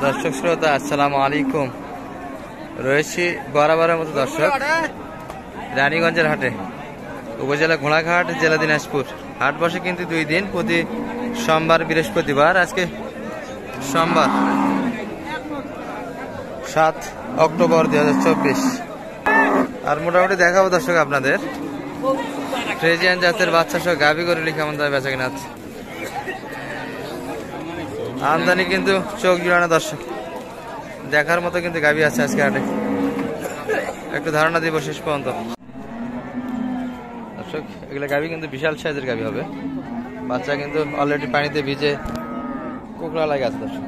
দর্শক শ্রোতা আসসালামু আলাইকুম। রয়েছি বরাবরের মতো দর্শক রানীগঞ্জের হাটে, উপজেলা ঘোড়াঘাট, জেলা দিনাজপুর। হাট বসে কিন্তু 2 দিন, প্রতি সোমবার বৃহস্পতিবার। আজকে সোমবার 7 অক্টোবর 2024। আর মোটামুটি দেখাবো দর্শক আপনাদের ফ্রিজিয়ান জাতের বাচ্চা সহ গাভী গরুলি কেমন দামে বেচা কিনা আছে। আমদানি কিন্তু চোখ জুড়ানো দর্শক, দেখার মতো কিন্তু গাভী আছে আজকে হাটে। একটু ধারণা দিব শেষ পর্যন্ত দর্শক। এগুলো গাভী কিন্তু বিশাল সাইজের গাভী হবে। বাচ্চা কিন্তু অলরেডি পানিতে ভিজে কোকড়া লাগে আছে দর্শক।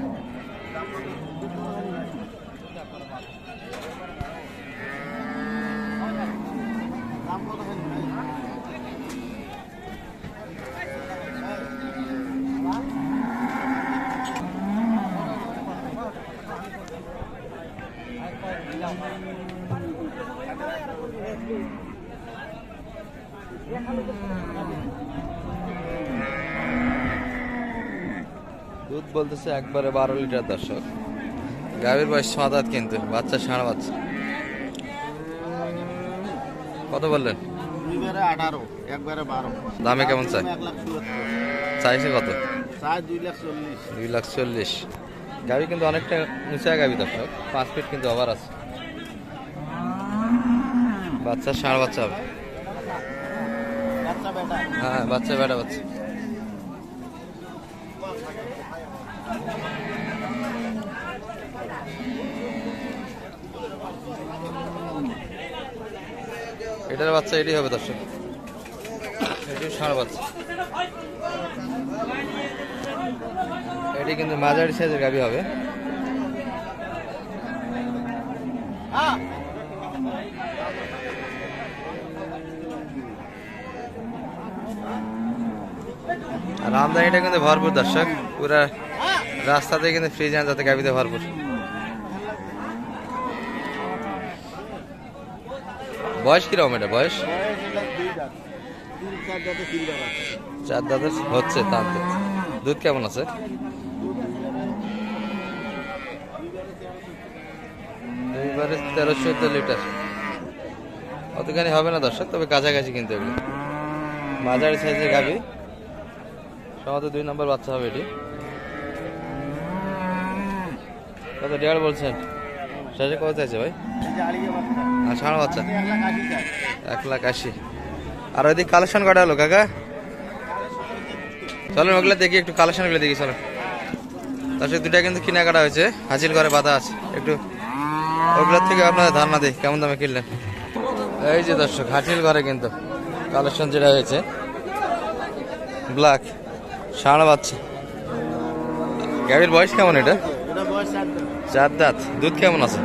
দুধ বলতেছে একবারে 12 লিটার দর্শক। গাভীর বয়স 7 দাঁত, কিন্তু বাচ্চা ষাঁড় বাচ্চা। কত বললেন? দামে কেমন চাই? চাইছে কত? 2,40,000। গাভী কিন্তু অনেকটা উঁচা গাভী দর্শক, 5 ফিট কিন্তু ওভার আছে। বাচ্চা ষাঁড় বাচ্চা হবে। হ্যাঁ, বাচ্চা বেটা বাচ্চা। এটার বাচ্চা এটি হবে দর্শক, এটি ষাঁড় বাচ্চা। এটি কিন্তু মাঝারি সাইজের গাভী হবে। আর আমদানিটা কিন্তু ভরপুর দর্শক, পুরা রাস্তাতে কিন্তু ফ্রিজিয়ান জাতের গাভীতে ভরপুর। বয়স কিরকম এটা? বয়স 4 দাঁতের হচ্ছে। তার দুধ কেমন আছে? দুইবারে 13-14 লিটার। অতখানি হবে না দর্শক, তবে কাছাকাছি। কিন্তু এগুলো মাঝারি সাইজের গাভী, সম্ভবত 2 নম্বর বাচ্চা হবে এটি। কত ডেয়ার বলছেন? শেষে কত চাইছে ভাই? আর ষাঁড় বাচ্চা 1,80,000। আর ওইদিকে কালেকশন কটা হলো কাকা? চলেন ওগুলো দেখি, একটু কালেকশন গুলো দেখি চলেন। দর্শক 2টা কিন্তু কেনাকাটা হয়েছে, হাজির করে বাধা আছে। একটু ওগুলোর থেকে আপনাদের ধারণা দিই কেমন দামে কিনলেন। এই যে দর্শক হাজির করে কিন্তু কালেকশন যেটা হয়েছে, ব্ল্যাক ষাঁড় বাচ্চা। গাভীর বয়স কেমন? এটা 4 দাঁত। দুধ কেমন আছে?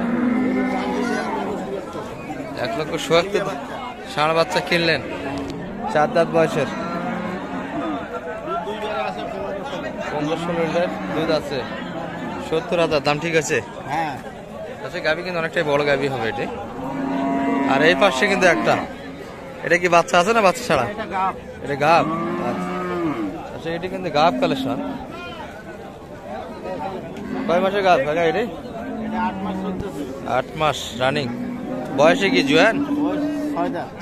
1,77,000 ষাঁড় বাচ্চা কিনলেন, 4 দাঁত বয়সের। 15-16 লিটার দুধ আছে, 70,000 দাম। ঠিক আছে। আচ্ছা, গাভী কিন্তু অনেকটাই বড় গাভী হবে এটি। আর এই পাশে কিন্তু একটা, এটা কি বাচ্চা আছে না বাচ্চা ছাড়া? এটা গাভ। আচ্ছা, এটি কিন্তু গাভ কালেকশন। কয় মাসের গাভ কাকা এটি? 8 মাস রানিং। বয়সে কি জুয়ান?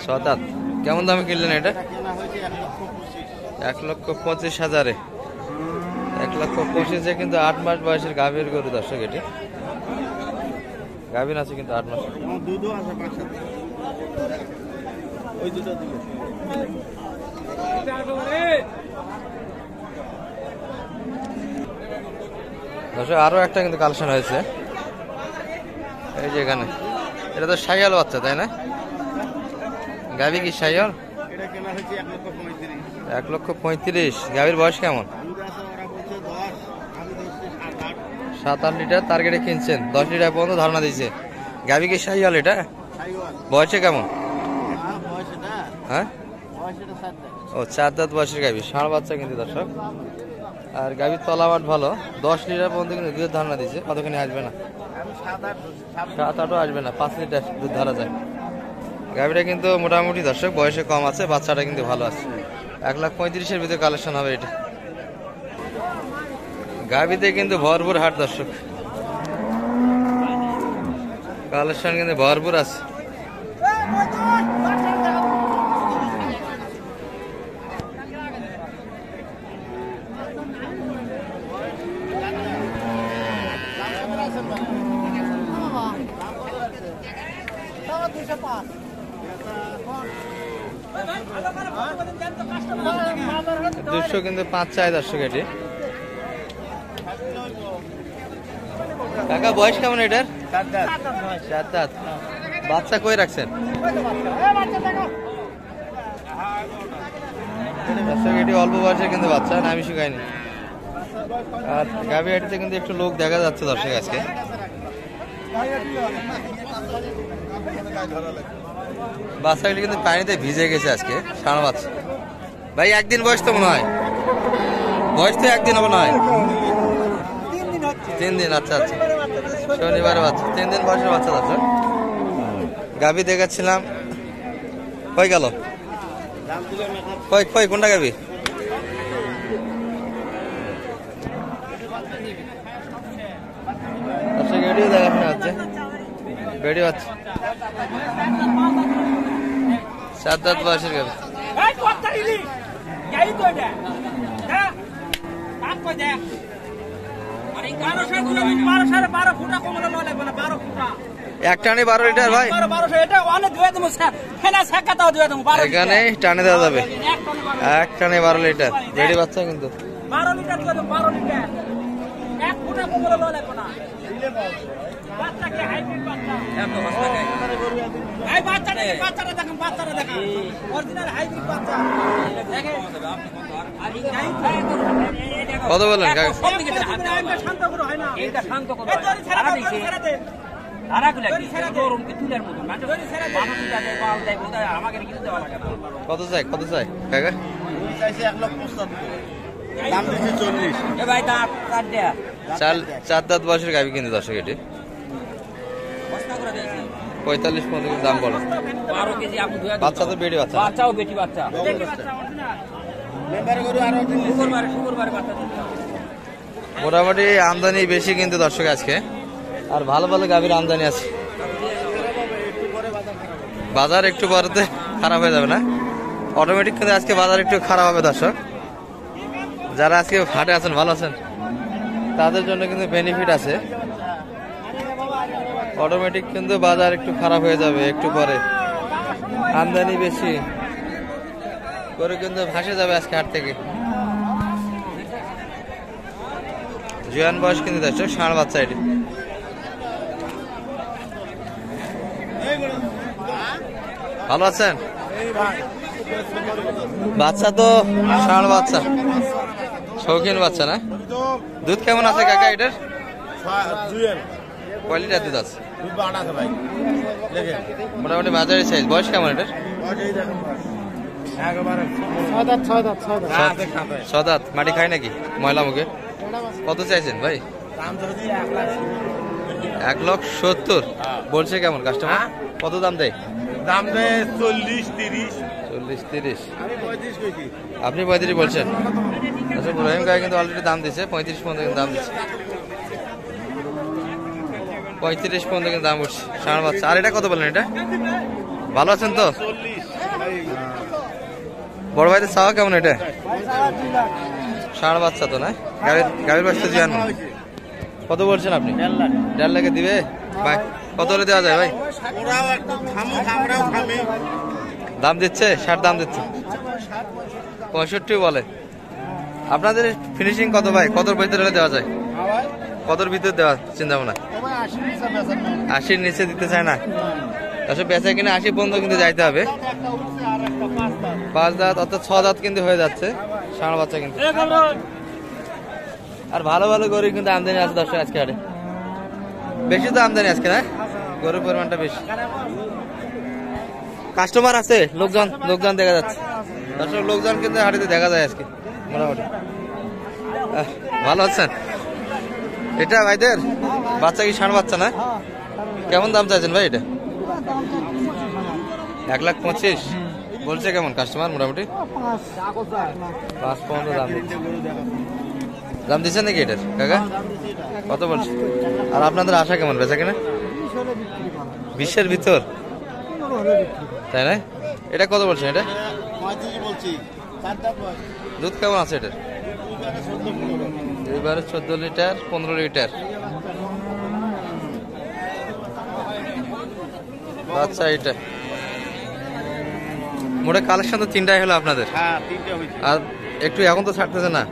6 দাঁত। কেমন দামে কিনলেন এটা? 1,25,000। 1,25,000 কিন্তু 8 মাস বয়সের গাভীর গরু দর্শক। এটি গাভীর আছে কিন্তু 8 মাস। দর্শক আরো একটা কিন্তু কালেকশন হয়েছে, এই যে এখানে। এটা তো শাইয়াল বাচ্চা, তাই না? গাভী কি শাইয়াল? 1,35,000। গাভীর বয়স কেমন? 7-8 লিটার টার্গেটে কিনছেন, 10 লিটার পর্যন্ত ধারণা দিয়েছে। গাভী কি শাইয়াল? এটা বয়সে কেমন? হ্যাঁ, ও 4 দাঁত বয়সের গাভী, ষাঁড় বাচ্চা কিন্তু দর্শক। আর গাভীর তলাবাট ভালো, 10 লিটার পর্যন্ত কিন্তু দুধের ধারণা দিয়েছে। কতখানি আসবে না? 7-8ও আসবে না, 5 লিটার দুধ ধরা যায়। গাভীটা কিন্তু মোটামুটি দর্শক বয়সে কম আছে, বাচ্চাটা কিন্তু ভালো আছে। 1,35,000 ভিতরে কালেকশন হবে এটা। গাভীতে কিন্তু ভরপুর হাট দর্শক, কালেকশন কিন্তু ভরপুর আছে। দুশো কিন্তু 5 চাই দর্শক এটি। কাকা বয়স কেমন এটার? 4 দাঁত। বাচ্চা কই রাখছেন? দর্শক এটি অল্প বয়সে কিন্তু বাচ্চা নামি শুকায়নি। আর গাভী হাটিতে কিন্তু একটু লোক দেখা যাচ্ছে দর্শক আজকে। বাচ্চাগুলি কিন্তু পানিতে ভিজে গেছে আজকে সারা বাচ্চা। ভাই একদিন বয়স তো মনে হয়? বয়স তো একদিন হবে না হয়? 3 দিন। আচ্ছা আচ্ছা, শনিবারে বাচ্চা, 3 দিন বয়সের বাচ্চা দর্শক। গাভী দেখাচ্ছিলাম, কই গেল? কই কই কোনটা গাভী? দর্শক এটিও দেখানো হচ্ছে, বেড়ি বাচ্চা, 7 দাঁত বয়সের গাভী। এক টানে 12 লিটার ভাই, এখানে টানে দেওয়া যাবে। এক টানে 12 লিটার বেড়ি বাচ্চা কিন্তু। কত বলেন? কত চাই কত চাই কাকা? 4 দাঁত বয়সের গাভী কিন্তু দর্শক এটি। 45 পর্যন্ত দাম বলো। বাচ্চা তো বেটি বাচ্চা, বাচ্চাও বেটি বাচ্চা। মোটামুটি আমদানি বেশি কিন্তু দর্শক আজকে, আর ভালো ভালো গাভীর আমদানি আছে। বাজার একটু পরেতে খারাপ হয়ে যাবে না অটোমেটিক, কিন্তু আজকে বাজার একটু খারাপ হবে দর্শক। যারা আজকে হাটে আছেন, ভালো আছেন, তাদের জন্য কিন্তু বেনিফিট আছে। অটোমেটিক কিন্তু বাজার একটু খারাপ হয়ে যাবে একটু পরে, আমদানি বেশি করে কিন্তু ভাসে যাবে আজকে হাট থেকে। জুয়ান বয়স কিন্তু দর্শক, ষাঁড় বাচ্চা এটি। ভালো আছেন? বাচ্চা তো ষাঁড় বাচ্চা, শৌখিন বাচ্চা না? দুধ কেমন আছে কাকা এটার? কয় লিটার দুধ আছে? মোটামুটি মাঝারি সাইজ। বয়স কেমন এটার? 6 দাঁত। মাটি খায় নাকি ময়লা মুখে? কত চাইছেন ভাই? 1,70,000 বলছে। কেমন কাস্টমার কত দাম দেয়? দাম দেয় 40-30। আপনি 35 বলছেন। আচ্ছা, রহিম গায়ে কিন্তু অলরেডি দাম দিচ্ছে 35 পর্যন্ত দাম দিচ্ছে। 35 পর্যন্ত কিন্তু দাম উঠছে ষাঁড় বাচ্চা। আর এটা কত বলেন এটা? ভালো আছেন তো? বড় ভাইদের চাওয়া কেমন এটা? ষাঁড় বাচ্চা তো না? গাড়ির বয়স তো 94। কত বলছেন আপনি? 1.5 লাখে দিবে ভাই? কত হলে দেওয়া যায় ভাই? দাম দিচ্ছে 60 দাম দিচ্ছে, 65 বলে। আপনাদের ফিনিশিং কত ভাই? কতর ভিতরে হলে দেওয়া যায়? কতর ভিতরে দেওয়া চিন্তা ভাবনা? 80-র নিচে দিতে চায় না। আসলে বেচা কিনে 80 পর্যন্ত কিন্তু যাইতে হবে। 5 দাঁত অর্থাৎ 6 দাঁত কিন্তু হয়ে যাচ্ছে ষাঁড় বাচ্চা কিন্তু। আর ভালো ভালো গরু কিন্তু আমদানি আছে দর্শক আজকে হাটে। বেশি তো আমদানি আজকে না, গরুর পরিমাণটা বেশি। কাস্টমার আছে, লোকজন দেখা যাচ্ছে দর্শক, লোকজন কিন্তু হাটে দেখা যায় আজকে মোটামুটি। ভালো আছেন? এটা ভাইদের বাচ্চা কি ষাঁড় বাচ্চা না? কেমন দাম চাইছেন ভাই এটা? 1,25,000 বলছে। কেমন কাস্টমার? মোটামুটি 5 পর্যন্ত দাম দিচ্ছেন নাকি এটার কাকা? কত বলছে? আর আপনাদের আশা কেমন বেচা কিনা? 20-এর ভিতর, তাই না? এটা কত বলছেন এটা? 35 বলছি, 4 দাম বল। দুধ কেমন আছে এটা? এবারে 14 লিটার 15 লিটার আচ্ছা। এটা মোটে কালেকশন তো 3টাই হলো আপনাদের, হ্যাঁ 3টে হয়েছে। আর একটু এখন তো ছাড়তেছে না।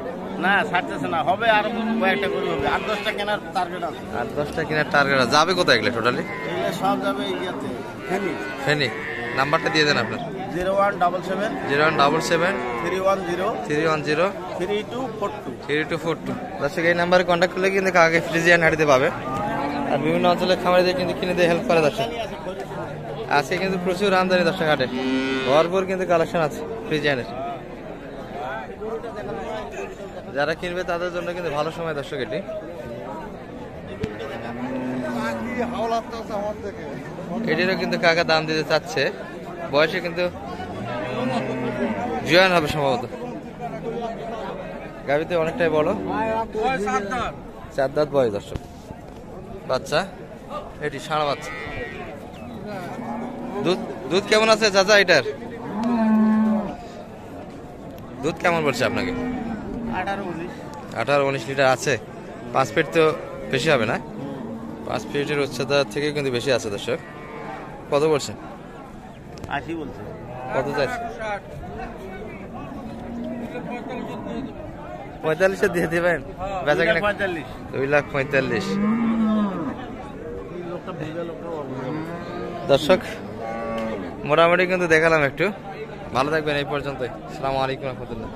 না ছাড়তেছে না, হবে আর কয়েকটা করে হবে। 8-10টা কেনার টার্গেট আছে। আর 10টা কিনার টার্গেট যাবে কোথায় এগুলো টোটালি? এগুলো সব যাবে ইয়াতে ফেনি। ফেনি। নাম্বারটা দিয়ে দেন আপনার। 0177 0177 310 310 3242। 3242। দর্শক এই নাম্বারে কন্ট্যাক্ট করলে কিন্তু আগে ফ্রিজিয়ান হাঁটিতে পাবে, আর বিভিন্ন অঞ্চলের খামারিদের কিন্তু কিনে দিয়ে হেল্প করে। দর্শক আজকে কিন্তু প্রচুর আমদানি দর্শক হাটে, ভরপুর কিন্তু কালেকশন আছে ফ্রিজিয়ানের। যারা কিনবে তাদের জন্য কিন্তু ভালো সময় দর্শক এটি। এটিরও কিন্তু কাকা দাম দিতে চাচ্ছে, বয়সে কিন্তু জোয়ান হবে সম্ভবত। গাভিতে অনেকটাই বড়, 4 দাঁত বয়স দর্শক। বাচ্চা এটি ষাঁড় বাচ্চা। দুধ দুধ কেমন আছে চাচা এটার? দুধ কেমন বলছে আপনাকে? 18-19 লিটার আছে। 5 ফিট তো বেশি হবে না? 5 ফিটের উচ্চতা থেকে কিন্তু বেশি আছে দর্শক। কত বলছেন? 80 বলছে। কত চাইছে? 45 দিয়ে দিবেন? বেচা কিনা 45। 2,45,000। দর্শক মোটামুটি কিন্তু দেখালাম একটু। ভালো থাকবেন এই পর্যন্তই। আসসালামু আলাইকুম রহমতুল্লাহ।